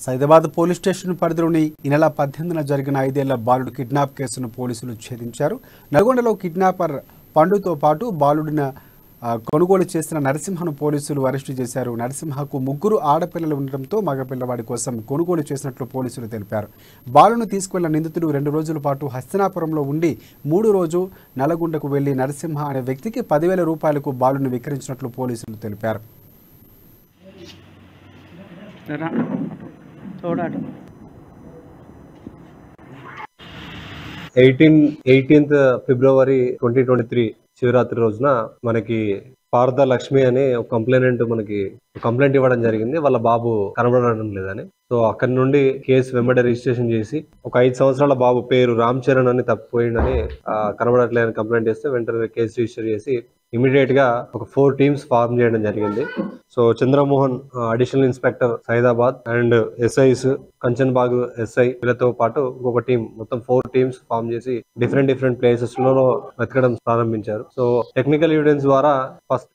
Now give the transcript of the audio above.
Saidabad police station పరిధిలోని ఈ నెల 18న జరిగిన 5 ఏళ్ల బాలుడు కిడ్నాప్ కేసును పోలీసులు ఛేదించారు. నల్గొండలో కిడ్నాపర్ పండుతో పాటు బాలుడిని కొనుగోలు చేసిన నరసింహను పోలీసులు అరెస్టు చేశారు. నరసింహకు 3 ఆడపిల్లలు ఉండడంతో మగపిల్లవాడి కోసం కొనుగోలు చేసినట్లు పోలీసులు తెలిపారు. బాలును తీసుకువెళ్లిన నిందితుడు 2 రోజుల పాటు హస్తినాపురంలో ఉండి 3 రోజు నల్గొండకు వెళ్లి నరసింహ అనే వ్యక్తికి 10,000 రూపాయలకు బాలును విక్రయించినట్లు పోలీసులు తెలిపారు. 18th ఫిబ్రవరి 2023 శివరాత్రి రోజున మనకి పార్ద లక్ష్మి అనే ఒక కంప్లైంట్ ఇవ్వడం జరిగింది. వాళ్ళ బాబు కనబడడం లేదని. సో అక్కడి నుండి కేసు వెంబడి రిజిస్ట్రేషన్ చేసి ఒక 5 సంవత్సరాల బాబు పేరు రామ్ చరణ్ అని తప్పిపోయిందని కనబడట్లేదని కంప్లైంట్ చేస్తే వెంటనే కేసు రిజిస్టర్ చేసి ఇమీడియట్ గా ఒక 4 టీమ్స్ ఫార్మ్ చేయడం జరిగింది. So Chandramohan additional inspector Saidabad and SIs Kanchan Bagh SI వీళ్ళతో పాటు ఇంకొక టీం, మొత్తం 4 టీమ్స్ ఫార్మ్ చేసి డిఫరెంట్ ప్లేసెస్ లో వెతకడం ప్రారంభించారు. సో టెక్నికల్ ఎవిడెన్స్ ద్వారా ఫస్ట్